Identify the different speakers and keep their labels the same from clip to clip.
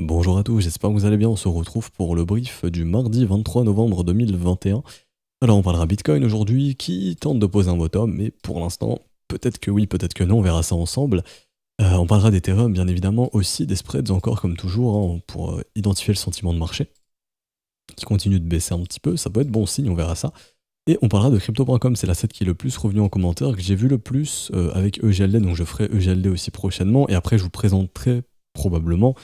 Speaker 1: Bonjour à tous, j'espère que vous allez bien. On se retrouve pour le brief du mardi 23 novembre 2021. Alors on parlera Bitcoin aujourd'hui qui tente de poser un bottom, mais pour l'instant, peut-être que oui, peut-être que non, on verra ça ensemble. On parlera d'Ethereum bien évidemment, aussi des spreads encore comme toujours, hein, pour identifier le sentiment de marché, qui continue de baisser un petit peu, ça peut être bon signe, on verra ça. Et on parlera de crypto.com, c'est l'asset qui est le plus revenu en commentaire, que j'ai vu le plus avec EGLD, donc je ferai EGLD aussi prochainement, et après je vous présenterai probablement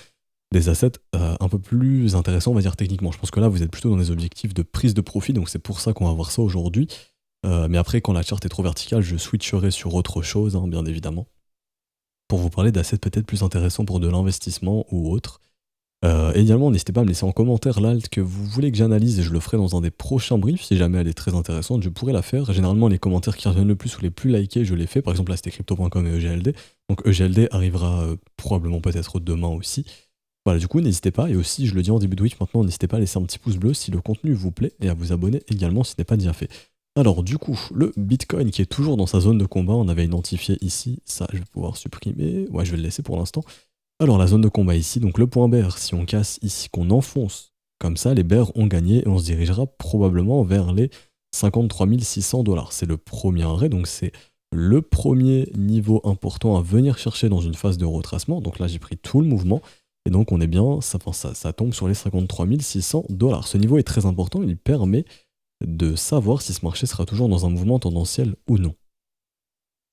Speaker 1: des assets un peu plus intéressants, on va dire techniquement. Je pense que là, vous êtes plutôt dans des objectifs de prise de profit, donc c'est pour ça qu'on va voir ça aujourd'hui. Mais après, quand la charte est trop verticale, je switcherai sur autre chose, hein, bien évidemment, pour vous parler d'assets peut-être plus intéressants pour de l'investissement ou autre. Et également, n'hésitez pas à me laisser en commentaire l'alt que vous voulez que j'analyse et je le ferai dans un des prochains briefs. Si jamais elle est très intéressante, je pourrais la faire. Généralement, les commentaires qui reviennent le plus ou les plus likés, je les fais. Par exemple, là, c'était crypto.com et EGLD. Donc EGLD arrivera probablement peut-être demain aussi. Voilà, du coup, n'hésitez pas, et aussi, je le dis en début de week maintenant, n'hésitez pas à laisser un petit pouce bleu si le contenu vous plaît, et à vous abonner également si ce n'est pas déjà fait. Alors, du coup, le Bitcoin qui est toujours dans sa zone de combat, on avait identifié ici, ça je vais pouvoir supprimer, ouais, je vais le laisser pour l'instant. Alors, la zone de combat ici, donc le point bear, si on casse ici, qu'on enfonce, comme ça, les bears ont gagné, et on se dirigera probablement vers les 53 600 $. C'est le premier arrêt, donc c'est le premier niveau important à venir chercher dans une phase de retracement. Donc là, j'ai pris tout le mouvement. Et donc on est bien, ça tombe sur les 53 600 $. Ce niveau est très important, il permet de savoir si ce marché sera toujours dans un mouvement tendanciel ou non.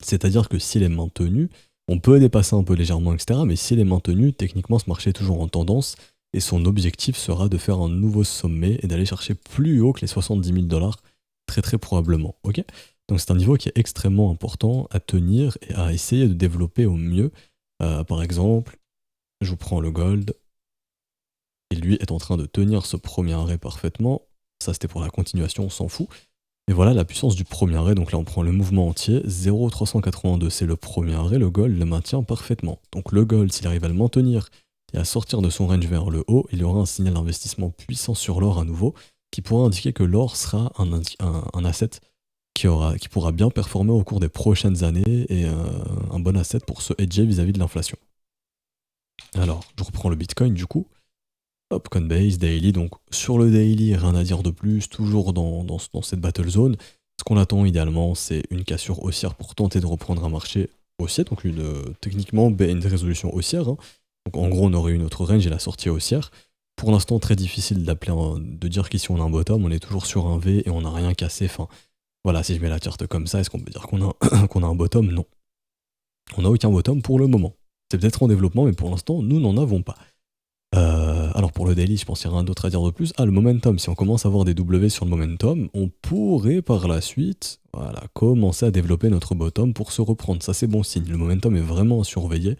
Speaker 1: C'est-à-dire que s'il est maintenu, on peut dépasser un peu légèrement, etc. Mais s'il est maintenu, techniquement ce marché est toujours en tendance, et son objectif sera de faire un nouveau sommet et d'aller chercher plus haut que les 70 000 $, très très probablement. Ok, donc c'est un niveau qui est extrêmement important à tenir et à essayer de développer au mieux. Par exemple, je vous prends le gold, et lui est en train de tenir ce premier arrêt parfaitement. Ça c'était pour la continuation, on s'en fout. Et voilà la puissance du premier arrêt, donc là on prend le mouvement entier, 0,382 c'est le premier arrêt, le gold le maintient parfaitement. Donc le gold, s'il arrive à le maintenir et à sortir de son range vers le haut, il y aura un signal d'investissement puissant sur l'or à nouveau, qui pourra indiquer que l'or sera un asset qui pourra bien performer au cours des prochaines années, et un bon asset pour se hedger vis-à-vis de l'inflation. Alors, je reprends le Bitcoin du coup. Hop, Coinbase, Daily, donc sur le Daily, rien à dire de plus, toujours dans cette battle zone. Ce qu'on attend idéalement, c'est une cassure haussière pour tenter de reprendre un marché haussier, donc techniquement une résolution haussière, hein. Donc en gros, on aurait une autre range et la sortie haussière. Pour l'instant, très difficile de dire qu'ici on a un bottom, on est toujours sur un V et on n'a rien cassé. Enfin, voilà, si je mets la charte comme ça, est-ce qu'on peut dire qu'on a, qu'on a un bottom? Non. On n'a aucun bottom pour le moment. C'est peut-être en développement, mais pour l'instant, nous n'en avons pas. Alors pour le daily, je pense qu'il y a rien d'autre à dire de plus. Ah, le momentum, si on commence à avoir des W sur le momentum, on pourrait par la suite, voilà, commencer à développer notre bottom pour se reprendre. Ça c'est bon signe, le momentum est vraiment à surveiller,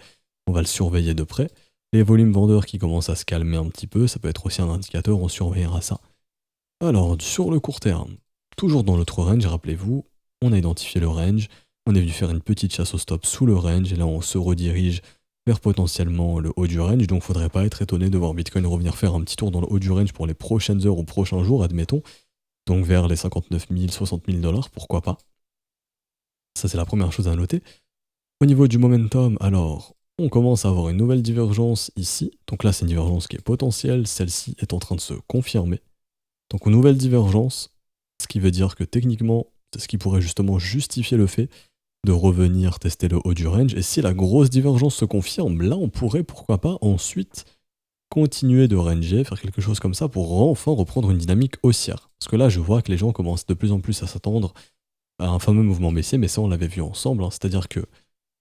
Speaker 1: on va le surveiller de près. Les volumes vendeurs qui commencent à se calmer un petit peu, ça peut être aussi un indicateur, on surveillera ça. Alors sur le court terme, toujours dans notre range, rappelez-vous, on a identifié le range, on est venu faire une petite chasse au stop sous le range, et là on se redirige vers potentiellement le haut du range, donc faudrait pas être étonné de voir Bitcoin revenir faire un petit tour dans le haut du range pour les prochaines heures ou prochains jours, admettons, donc vers les 59 000, 60 000 $, pourquoi pas. Ça c'est la première chose à noter. Au niveau du momentum, alors, on commence à avoir une nouvelle divergence ici, donc là c'est une divergence qui est potentielle, celle-ci est en train de se confirmer. Donc une nouvelle divergence, ce qui veut dire que techniquement, c'est ce qui pourrait justement justifier le fait de revenir tester le haut du range. Et si la grosse divergence se confirme, là on pourrait pourquoi pas ensuite continuer de ranger, faire quelque chose comme ça pour enfin reprendre une dynamique haussière. Parce que là je vois que les gens commencent de plus en plus à s'attendre à un fameux mouvement baissier, mais ça on l'avait vu ensemble, hein. C'est-à-dire que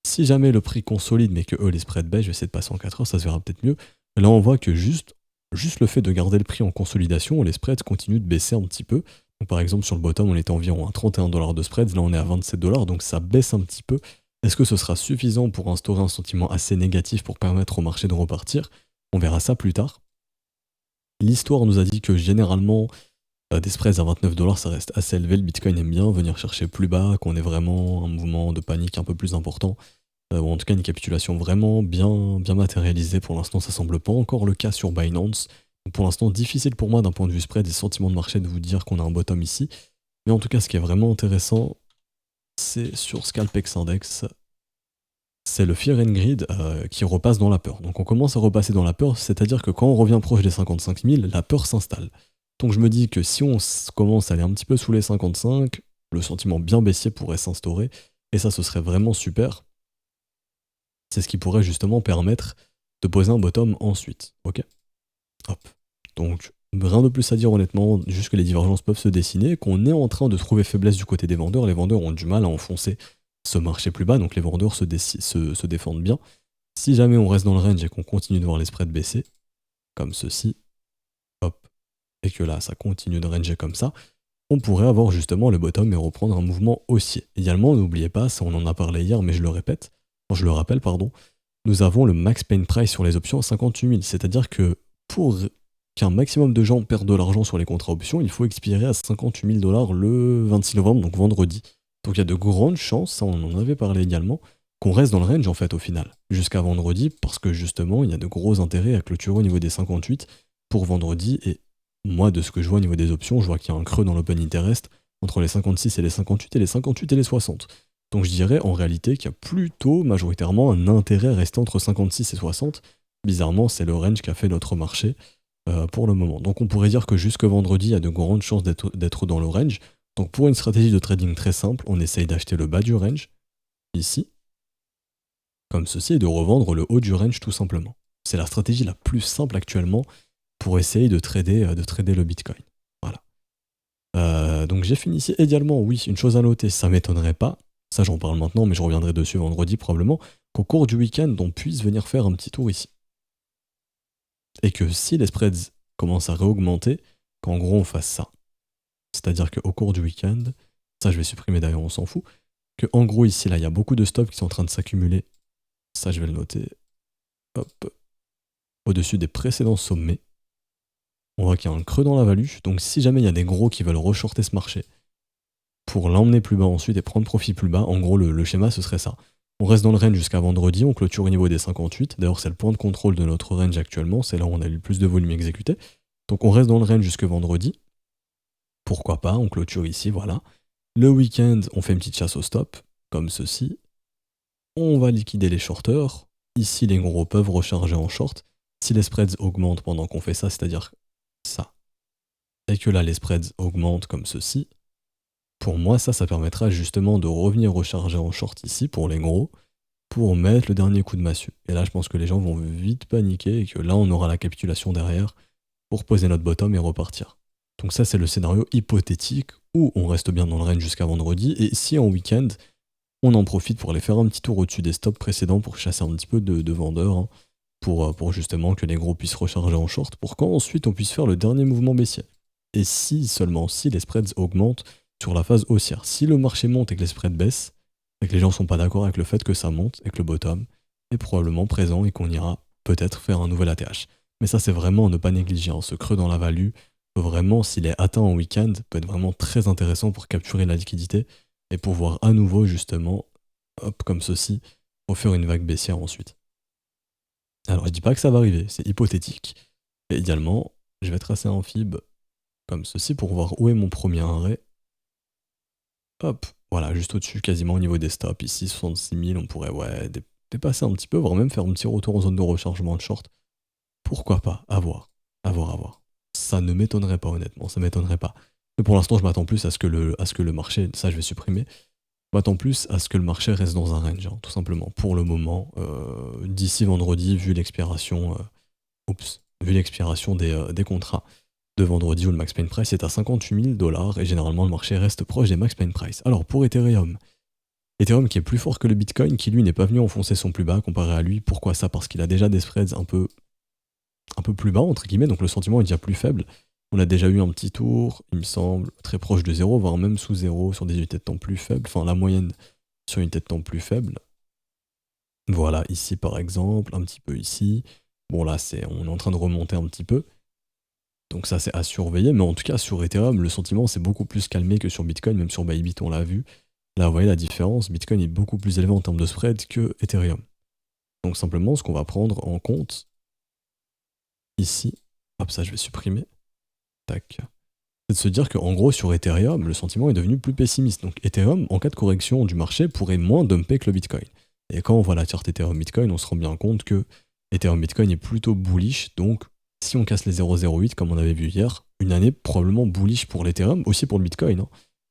Speaker 1: si jamais le prix consolide mais que eux les spreads baissent, je vais essayer de passer en 4 heures, ça se verra peut-être mieux. Là on voit que juste le fait de garder le prix en consolidation, les spreads continuent de baisser un petit peu. Donc par exemple sur le bottom on était environ à 31 $ de spreads, là on est à 27 $, donc ça baisse un petit peu. Est-ce que ce sera suffisant pour instaurer un sentiment assez négatif pour permettre au marché de repartir? On verra ça plus tard. L'histoire nous a dit que généralement des spreads à 29 $ ça reste assez élevé, le Bitcoin aime bien venir chercher plus bas, qu'on ait vraiment un mouvement de panique un peu plus important, ou en tout cas une capitulation vraiment bien matérialisée. Pour l'instant ça semble pas encore le cas sur Binance. Donc pour l'instant difficile pour moi d'un point de vue spread et sentiment de marché de vous dire qu'on a un bottom ici. Mais en tout cas ce qui est vraiment intéressant, c'est sur Scalpex Index. c'est le Fear and Greed qui repasse dans la peur. Donc on commence à repasser dans la peur, c'est-à-dire que quand on revient proche des 55 000, la peur s'installe. Donc je me dis que si on commence à aller un petit peu sous les 55, le sentiment bien baissier pourrait s'instaurer, et ça ce serait vraiment super. C'est ce qui pourrait justement permettre de poser un bottom ensuite. Ok. Hop. Donc rien de plus à dire honnêtement, juste que les divergences peuvent se dessiner, qu'on est en train de trouver faiblesse du côté des vendeurs. Les vendeurs ont du mal à enfoncer ce marché plus bas, donc les vendeurs se défendent bien. Si jamais on reste dans le range et qu'on continue de voir les spreads baisser, comme ceci, hop, et que là ça continue de ranger comme ça, on pourrait avoir justement le bottom et reprendre un mouvement haussier. Également, n'oubliez pas, ça on en a parlé hier, mais je le rappelle, nous avons le max pain price sur les options à 58 000, c'est-à-dire que pour qu'un maximum de gens perdent de l'argent sur les contrats options, il faut expirer à 58 000 $ le 26 novembre, donc vendredi. Donc il y a de grandes chances, ça on en avait parlé également, qu'on reste dans le range en fait au final, jusqu'à vendredi, parce que justement il y a de gros intérêts à clôturer au niveau des 58 pour vendredi, et moi de ce que je vois au niveau des options, je vois qu'il y a un creux dans l'open interest entre les 56 et les 58 et les 58 et les 60. Donc je dirais en réalité qu'il y a plutôt majoritairement un intérêt à rester entre 56 et 60. Bizarrement, c'est le range qui a fait notre marché pour le moment. Donc on pourrait dire que jusque vendredi, il y a de grandes chances d'être dans le range. Donc pour une stratégie de trading très simple, on essaye d'acheter le bas du range, ici, comme ceci, et de revendre le haut du range tout simplement. C'est la stratégie la plus simple actuellement pour essayer de trader le Bitcoin. Voilà. Donc j'ai fini ici. Également, oui, une chose à noter, ça m'étonnerait pas, ça j'en parle maintenant, mais je reviendrai dessus vendredi probablement, qu'au cours du week-end, on puisse venir faire un petit tour ici. Et que si les spreads commencent à réaugmenter, qu'en gros on fasse ça. C'est-à-dire qu'au cours du week-end, ça je vais supprimer d'ailleurs, on s'en fout, que en gros ici là, il y a beaucoup de stops qui sont en train de s'accumuler. Ça je vais le noter. Hop. Au-dessus des précédents sommets. On voit qu'il y a un creux dans la value. Donc si jamais il y a des gros qui veulent reshorter ce marché pour l'emmener plus bas ensuite et prendre profit plus bas, en gros le schéma ce serait ça. On reste dans le range jusqu'à vendredi, on clôture au niveau des 58. D'ailleurs c'est le point de contrôle de notre range actuellement, c'est là où on a eu le plus de volume exécuté. Donc on reste dans le range jusque vendredi. Pourquoi pas, on clôture ici, voilà. Le week-end, on fait une petite chasse au stop, comme ceci. On va liquider les shorters. Ici, les gros peuvent recharger en short. Si les spreads augmentent pendant qu'on fait ça, c'est-à-dire ça, et que là, les spreads augmentent comme ceci, pour moi, ça permettra justement de revenir recharger en short ici, pour les gros, pour mettre le dernier coup de massue. Et là, je pense que les gens vont vite paniquer, et que là, on aura la capitulation derrière, pour poser notre bottom et repartir. Donc ça, c'est le scénario hypothétique où on reste bien dans le range jusqu'à vendredi, et si en week-end, on en profite pour aller faire un petit tour au-dessus des stops précédents pour chasser un petit peu de vendeurs, hein, pour justement que les gros puissent recharger en short, pour qu'ensuite on puisse faire le dernier mouvement baissier. Et si, seulement si, les spreads augmentent sur la phase haussière. Si le marché monte et que les spreads baissent, et que les gens ne sont pas d'accord avec le fait que ça monte et que le bottom est probablement présent et qu'on ira peut-être faire un nouvel ATH. Mais ça, c'est vraiment à ne pas négliger, hein. Ce creux dans la value, vraiment, s'il est atteint en week-end, peut être vraiment très intéressant pour capturer la liquidité et pouvoir à nouveau, justement, hop, comme ceci, refaire une vague baissière ensuite. Alors, je dis pas que ça va arriver, c'est hypothétique. Et idéalement, je vais tracer un fib comme ceci pour voir où est mon premier arrêt. Hop, voilà, juste au-dessus, quasiment au niveau des stops. Ici, 66 000, on pourrait dépasser un petit peu, voire même faire un petit retour en zone de rechargement de short. Pourquoi pas? À voir. Ça ne m'étonnerait pas, honnêtement, ça m'étonnerait pas. Mais pour l'instant, je m'attends plus à ce que le marché, ça je vais supprimer, je m'attends plus à ce que le marché reste dans un range, hein, tout simplement. Pour le moment, d'ici vendredi, vu l'expiration des contrats de vendredi où le max pain price est à 58 000 $ et généralement le marché reste proche des max pain price. Alors pour Ethereum qui est plus fort que le Bitcoin, qui lui n'est pas venu enfoncer son plus bas comparé à lui. Pourquoi ça? Parce qu'il a déjà des spreads un peu plus bas, entre guillemets, donc le sentiment est déjà plus faible. On a déjà eu un petit tour, il me semble, très proche de 0, voire même sous 0 sur des unités de temps plus faibles, enfin la moyenne sur une unité de temps plus faible. Voilà, ici par exemple, un petit peu ici. Bon là, on est en train de remonter un petit peu. Donc ça c'est à surveiller, mais en tout cas sur Ethereum, le sentiment c'est beaucoup plus calmé que sur Bitcoin, même sur Bybit on l'a vu. Là vous voyez la différence, Bitcoin est beaucoup plus élevé en termes de spread que Ethereum. Donc simplement ce qu'on va prendre en compte, ici, hop ça je vais supprimer, tac, c'est de se dire qu'en gros sur Ethereum, le sentiment est devenu plus pessimiste. Donc Ethereum, en cas de correction du marché, pourrait moins dumper que le Bitcoin. Et quand on voit la charte Ethereum Bitcoin, on se rend bien compte que Ethereum Bitcoin est plutôt bullish. Donc, si on casse les 0,08, comme on avait vu hier, une année probablement bullish pour l'Ethereum, aussi pour le Bitcoin. Hein.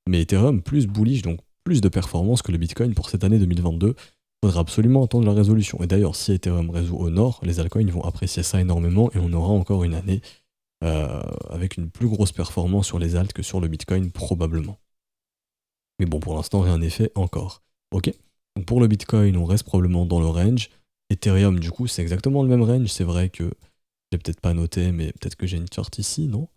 Speaker 1: Mais Ethereum plus bullish, donc plus de performance que le Bitcoin pour cette année 2022. Il faudra absolument attendre la résolution. Et d'ailleurs, si Ethereum résout au nord, les altcoins vont apprécier ça énormément et on aura encore une année avec une plus grosse performance sur les alts que sur le Bitcoin probablement. Mais bon, pour l'instant, rien n'est fait encore. Ok. Donc pour le Bitcoin, on reste probablement dans le range. Ethereum, du coup, c'est exactement le même range. C'est vrai que je l'ai peut-être pas noté, mais peut-être que j'ai une charte ici, non?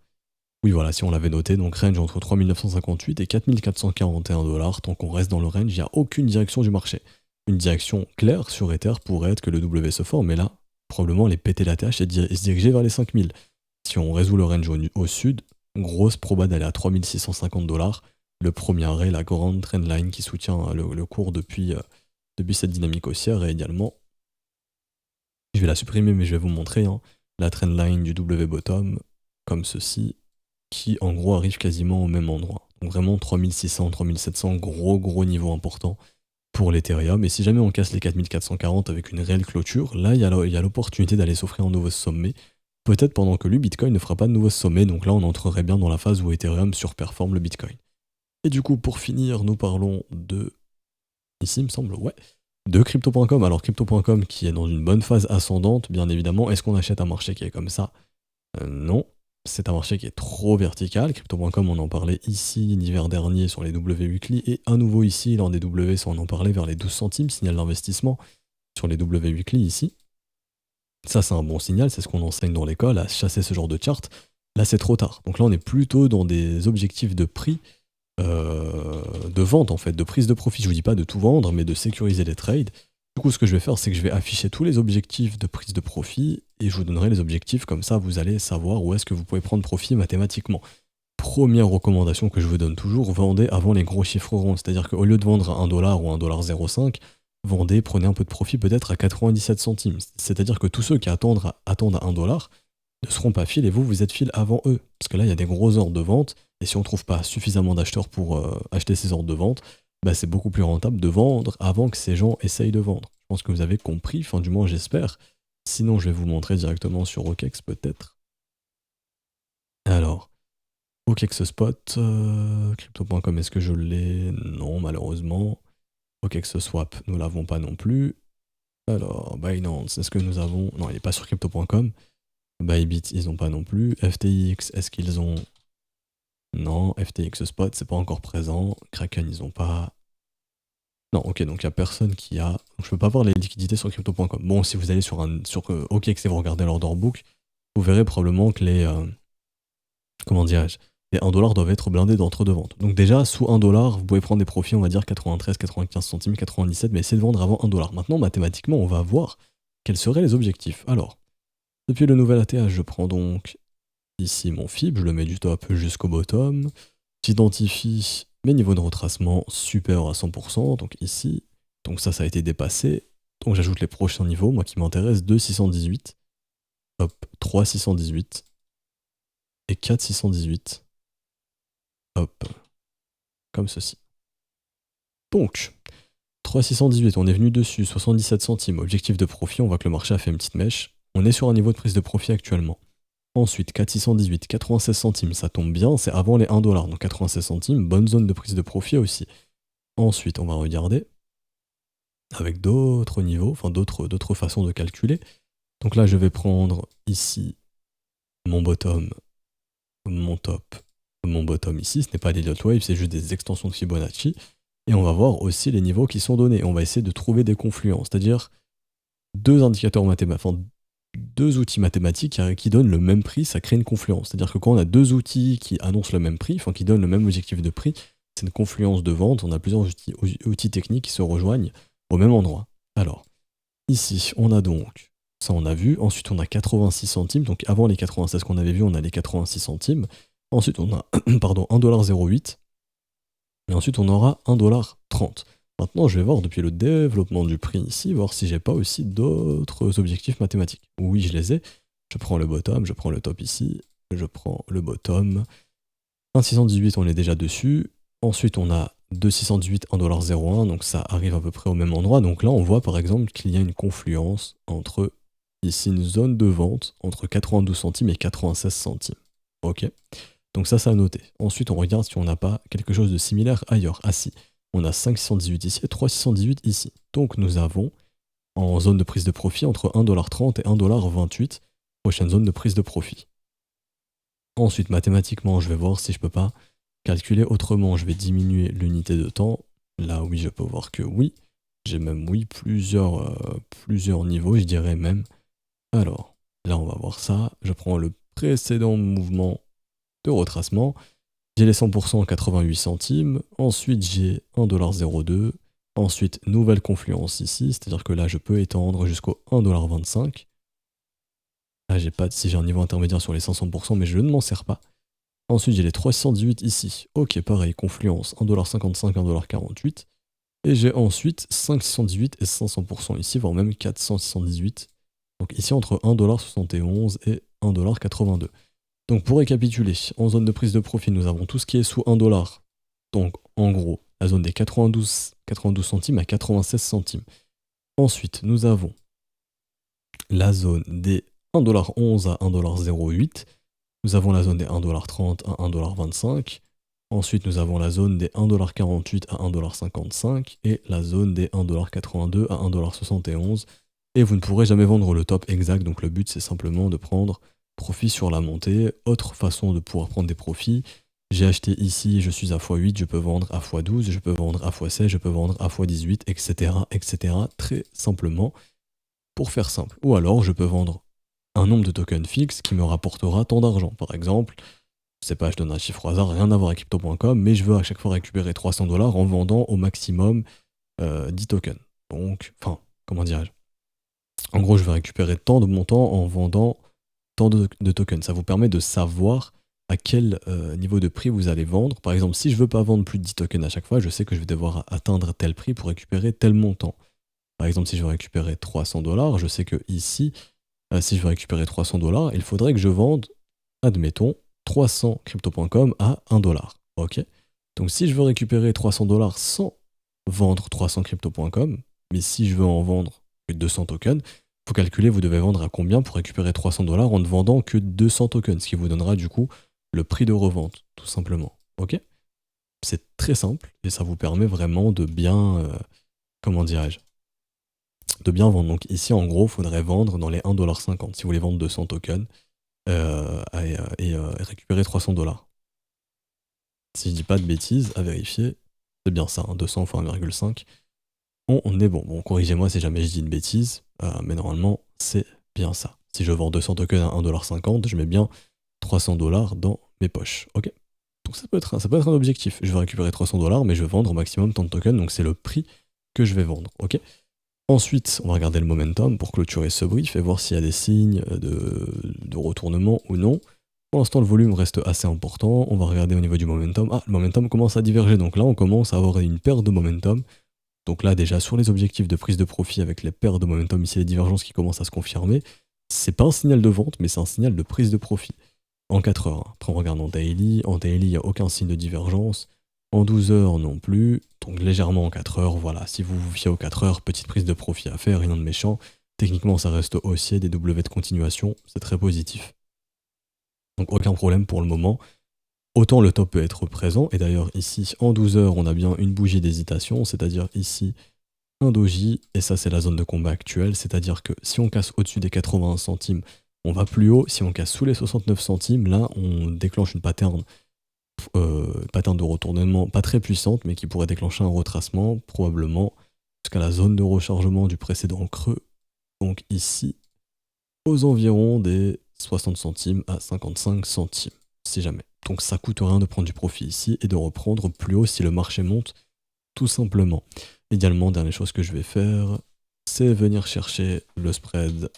Speaker 1: Oui, voilà, si on l'avait noté, donc range entre 3958 et 4441 $. Tant qu'on reste dans le range, il n'y a aucune direction du marché. Une direction claire sur Ether pourrait être que le W se forme, mais là, probablement les péter la tâche et se diriger vers les 5000. Si on résout le range au sud, grosse proba d'aller à 3650 $. Le premier arrêt, la grande trendline qui soutient le cours depuis cette dynamique haussière, et également, je vais la supprimer, mais je vais vous montrer, hein, la trendline du W bottom, comme ceci, qui en gros arrive quasiment au même endroit. Donc vraiment 3600, 3700, gros niveau important pour l'Ethereum. Et si jamais on casse les 4440 avec une réelle clôture, là il y a l'opportunité d'aller s'offrir un nouveau sommet, peut-être pendant que le Bitcoin ne fera pas de nouveau sommet, donc là on entrerait bien dans la phase où Ethereum surperforme le Bitcoin. Et du coup, pour finir, nous parlons de... Ici, il me semble, ouais. De Crypto.com. Alors, Crypto.com qui est dans une bonne phase ascendante, bien évidemment. Est-ce qu'on achète un marché qui est comme ça? Non. C'est un marché qui est trop vertical. Crypto.com, on en parlait ici l'hiver dernier sur les W Weekly. Et à nouveau ici, lors des W, on en parlait vers les 12 centimes, signal d'investissement sur les W Weekly ici. Ça, c'est un bon signal. C'est ce qu'on enseigne dans l'école, à chasser ce genre de chart. Là, c'est trop tard. Donc là, on est plutôt dans des objectifs de prix de vente en fait, de prise de profit. Je vous dis pas de tout vendre, mais de sécuriser les trades. Du coup, ce que je vais faire, c'est que je vais afficher tous les objectifs de prise de profit et je vous donnerai les objectifs, comme ça vous allez savoir où est-ce que vous pouvez prendre profit mathématiquement. Première recommandation que je vous donne toujours, vendez avant les gros chiffres ronds. C'est-à-dire qu'au lieu de vendre à 1$ ou 1,05$, vendez, prenez un peu de profit peut-être à 97 centimes. C'est-à-dire que tous ceux qui attendent à 1$ ne seront pas fil et vous êtes fil avant eux. Parce que là, il y a des gros ordres de vente, et si on ne trouve pas suffisamment d'acheteurs pour acheter ces ordres de vente, bah c'est beaucoup plus rentable de vendre avant que ces gens essayent de vendre. Je pense que vous avez compris, enfin du moins j'espère. Sinon, je vais vous montrer directement sur OKEx peut-être. Alors, OKEx Spot, Crypto.com, est-ce que je l'ai? Non, malheureusement. OKEx Swap, nous l'avons pas non plus. Alors, Binance, est-ce que nous avons? Non, il n'est pas sur Crypto.com. Bybit, ils n'ont pas non plus. FTX, est-ce qu'ils ont? Non. FTX Spot, c'est pas encore présent. Kraken, ils n'ont pas. Non, ok, donc il n'y a personne qui a. Donc, je peux pas voir les liquidités sur crypto.com. Bon, si vous allez sur OKEx et vous regardez l'order book, vous verrez probablement que les. Comment dirais-je? Les 1$ doivent être blindés d'entre deux ventes. Donc déjà, sous 1$, vous pouvez prendre des profits, on va dire 93, 95 centimes, 97, mais essayez de vendre avant 1$. Maintenant, mathématiquement, on va voir quels seraient les objectifs. Alors, depuis le nouvel ATH, je prends donc ici mon FIB, je le mets du top jusqu'au bottom. J'identifie mes niveaux de retracement supérieurs à 100%, donc ici. Donc ça a été dépassé. Donc j'ajoute les prochains niveaux, moi qui m'intéresse, 2,618. Hop, 3,618. Et 4,618. Hop, comme ceci. Donc, 3,618, on est venu dessus, 77 centimes. Objectif de profit, on voit que le marché a fait une petite mèche. On est sur un niveau de prise de profit actuellement. Ensuite, 4,618, 96 centimes, ça tombe bien, c'est avant les 1$, donc 96 centimes, bonne zone de prise de profit aussi. Ensuite, on va regarder avec d'autres niveaux, enfin d'autres façons de calculer. Donc là, je vais prendre ici mon bottom, mon top, mon bottom ici, ce n'est pas des Elliott Wave, c'est juste des extensions de Fibonacci. Et on va voir aussi les niveaux qui sont donnés. On va essayer de trouver des confluences, c'est-à-dire deux indicateurs mathématiques, enfin, deux outils mathématiques qui donnent le même prix, ça crée une confluence. C'est-à-dire que quand on a deux outils qui annoncent le même prix, enfin qui donnent le même objectif de prix, c'est une confluence de vente, on a plusieurs outils techniques qui se rejoignent au même endroit. Alors, ici, on a donc, ça on a vu, ensuite on a 86 centimes, donc avant les 96 qu'on avait vu, on a les 86 centimes. Ensuite on a, pardon, 1,08$, et ensuite on aura 1,30$. Maintenant, je vais voir depuis le développement du prix ici, voir si j'ai pas aussi d'autres objectifs mathématiques. Oui, je les ai. Je prends le bottom, je prends le top ici, je prends le bottom. 1,618, on est déjà dessus. Ensuite, on a de 618, 1,01$, donc ça arrive à peu près au même endroit. Donc là, on voit par exemple qu'il y a une confluence entre, ici, une zone de vente entre 92 centimes et 96 centimes. Ok. Donc ça à noter. Ensuite, on regarde si on n'a pas quelque chose de similaire ailleurs. Ah si, on a 5,618 ici et 3,618 ici. Donc nous avons, en zone de prise de profit, entre 1,30$ et 1,28$, prochaine zone de prise de profit. Ensuite, mathématiquement, je vais voir si je peux pas calculer autrement. Je vais diminuer l'unité de temps. Là, oui, je peux voir que oui. J'ai même, oui, plusieurs niveaux, je dirais même. Alors, là, on va voir ça. Je prends le précédent mouvement de retracement. J'ai les 100% 88 centimes. Ensuite, j'ai 1,02$. Ensuite, nouvelle confluence ici. C'est-à-dire que là, je peux étendre jusqu'au 1,25$. Là, si j'ai un niveau intermédiaire sur les 500%, mais je ne m'en sers pas. Ensuite, j'ai les 318 ici. Ok, pareil, confluence, 1,55$, 1,48$. Et j'ai ensuite 5,618 et 500% ici, voire même 4,618. Donc ici, entre 1,71$ et 1,82$. Donc pour récapituler, en zone de prise de profit, nous avons tout ce qui est sous 1$. Donc en gros, la zone des 92 centimes à 96 centimes. Ensuite, nous avons la zone des 1,11$ à 1,08$. Nous avons la zone des 1,30$ à 1,25$. Ensuite, nous avons la zone des 1,48$ à 1,55$ et la zone des 1,82$ à 1,71$. Et vous ne pourrez jamais vendre le top exact, donc le but c'est simplement de prendre profit sur la montée. Autre façon de pouvoir prendre des profits, j'ai acheté ici, je suis à x8, je peux vendre à x12, je peux vendre à x16, je peux vendre à x18, etc., etc. Très simplement, pour faire simple. Ou alors, je peux vendre un nombre de tokens fixe qui me rapportera tant d'argent. Par exemple, je sais pas, je donne un chiffre au hasard, rien à voir avec crypto.com, mais je veux à chaque fois récupérer 300$ en vendant au maximum 10 tokens. Donc, enfin, comment dirais-je? En gros, je vais récupérer tant de montants en vendant tant de tokens. Ça vous permet de savoir à quel niveau de prix vous allez vendre. Par exemple, si je veux pas vendre plus de 10 tokens à chaque fois, je sais que je vais devoir atteindre tel prix pour récupérer tel montant. Par exemple, si je veux récupérer 300$, je sais que ici, si je veux récupérer 300$, il faudrait que je vende, admettons, 300 crypto.com à 1$. Ok. Donc si je veux récupérer 300$ sans vendre 300 crypto.com, mais si je veux en vendre que 200 tokens, il faut calculer vous devez vendre à combien pour récupérer 300$ en ne vendant que 200 tokens, ce qui vous donnera du coup le prix de revente, tout simplement. Ok. C'est très simple et ça vous permet vraiment de bien, comment dirais-je, de bien vendre. Donc ici en gros, il faudrait vendre dans les 1,50$ si vous voulez vendre 200 tokens et récupérer 300$. Si je dis pas de bêtises, à vérifier, c'est bien ça, 200 fois 1,5. On est bon. Bon, corrigez-moi si jamais je dis une bêtise, mais normalement, c'est bien ça. Si je vends 200 tokens à 1,50$, je mets bien 300$ dans mes poches. Ok. Donc ça peut être un objectif. Je vais récupérer 300$, mais je vais vendre au maximum tant de tokens, donc c'est le prix que je vais vendre. Ok. Ensuite, on va regarder le momentum pour clôturer ce brief et voir s'il y a des signes de retournement ou non. Pour l'instant, le volume reste assez important. On va regarder au niveau du momentum. Ah, le momentum commence à diverger. Donc là, on commence à avoir une perte de momentum. Donc là, déjà, sur les objectifs de prise de profit avec les pertes de momentum, ici les divergences qui commencent à se confirmer, c'est pas un signal de vente, mais c'est un signal de prise de profit. En 4 heures. Après, on regarde en daily, il n'y a aucun signe de divergence. En 12 heures non plus, donc légèrement en 4 heures, voilà. Si vous vous fiez aux 4 heures, petite prise de profit à faire, rien de méchant. Techniquement, ça reste haussier, des W de continuation, c'est très positif. Donc aucun problème pour le moment. Autant le top peut être présent, et d'ailleurs ici, en 12 heures, on a bien une bougie d'hésitation, c'est-à-dire ici, un doji, et ça c'est la zone de combat actuelle, c'est-à-dire que si on casse au-dessus des 81 centimes, on va plus haut, si on casse sous les 69 centimes, là on déclenche une pattern de retournement pas très puissante, mais qui pourrait déclencher un retracement, probablement jusqu'à la zone de rechargement du précédent creux, donc ici, aux environs des 60 centimes à 55 centimes, si jamais. Donc ça coûte rien de prendre du profit ici et de reprendre plus haut si le marché monte, tout simplement. Également, dernière chose que je vais faire, c'est venir chercher le spread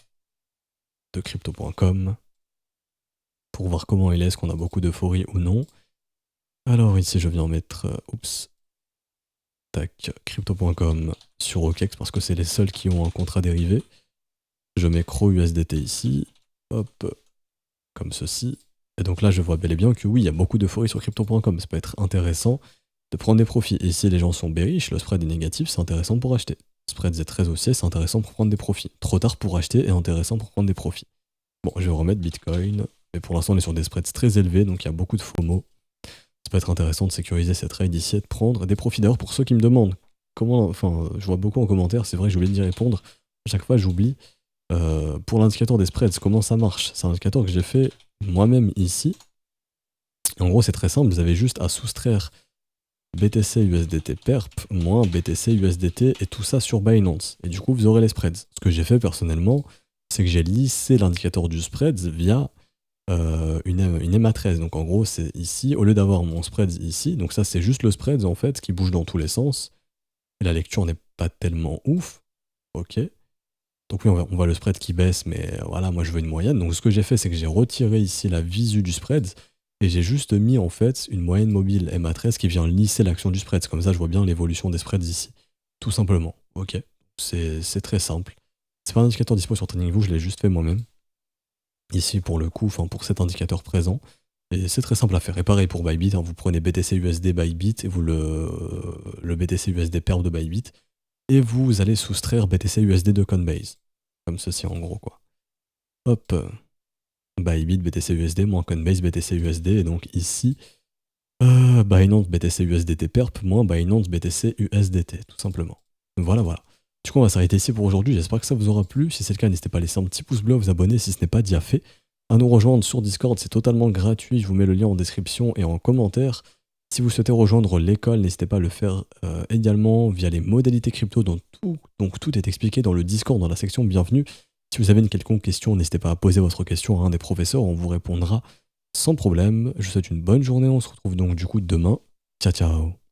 Speaker 1: de crypto.com pour voir comment il est, est-ce qu'on a beaucoup d'euphorie ou non. Alors ici, je viens mettre, tac, crypto.com sur OKEx parce que c'est les seuls qui ont un contrat dérivé. Je mets CRO USDT ici, hop, comme ceci. Et donc là, je vois bel et bien que oui, il y a beaucoup d'euphorie sur crypto.com, ça peut être intéressant. de prendre des profits. Et si les gens sont bearish, le spread est négatif, c'est intéressant pour acheter. Le spread est très haussier, c'est intéressant pour prendre des profits. Trop tard pour acheter et intéressant pour prendre des profits. Bon, je vais remettre Bitcoin, mais pour l'instant on est sur des spreads très élevés, donc il y a beaucoup de FOMO. Ça peut être intéressant de sécuriser cette trade ici et de prendre des profits. D'ailleurs, pour ceux qui me demandent comment, enfin, je vois beaucoup en commentaire, c'est vrai que j'ai oublié d'y répondre. À chaque fois, j'oublie. Pour l'indicateur des spreads, comment ça marche? C'est un indicateur que j'ai fait moi-même ici. Et en gros, c'est très simple, vous avez juste à soustraire BTC USDT perp moins BTC USDT et tout ça sur Binance. Et du coup, vous aurez les spreads. Ce que j'ai fait personnellement, c'est que j'ai lissé l'indicateur du spread via une EMA13. Donc en gros, c'est ici, au lieu d'avoir mon spread ici, donc ça c'est juste le spread en fait qui bouge dans tous les sens. Et la lecture n'est pas tellement ouf. Ok. Donc oui, on voit le spread qui baisse, mais voilà, moi je veux une moyenne. Donc ce que j'ai fait, c'est que j'ai retiré ici la visu du spread et j'ai juste mis en fait une moyenne mobile MA13 qui vient lisser l'action du spread. Comme ça, je vois bien l'évolution des spreads ici. Tout simplement. Ok. C'est très simple. C'est pas un indicateur dispo sur TradingView, je l'ai juste fait moi-même. Ici pour le coup, enfin pour cet indicateur présent. Et c'est très simple à faire. Et pareil pour Bybit, hein, vous prenez BTC USD Bybit et vous le BTC USD perp de Bybit et vous allez soustraire BTC USD de Coinbase. Comme ceci en gros quoi. Hop, Bybit BTC USD moins Coinbase BTC USD et donc ici Binance BTC USDT perp moins Binance BTC USDT tout simplement. Voilà voilà. Du coup on va s'arrêter ici pour aujourd'hui, j'espère que ça vous aura plu. Si c'est le cas, n'hésitez pas à laisser un petit pouce bleu, à vous abonner si ce n'est pas déjà fait. À nous rejoindre sur Discord, c'est totalement gratuit, je vous mets le lien en description et en commentaire. Si vous souhaitez rejoindre l'école, n'hésitez pas à le faire également via les modalités crypto, donc tout est expliqué dans le Discord, dans la section bienvenue. Si vous avez une quelconque question, n'hésitez pas à poser votre question à un des professeurs, on vous répondra sans problème. Je vous souhaite une bonne journée, on se retrouve donc du coup demain. Ciao ciao.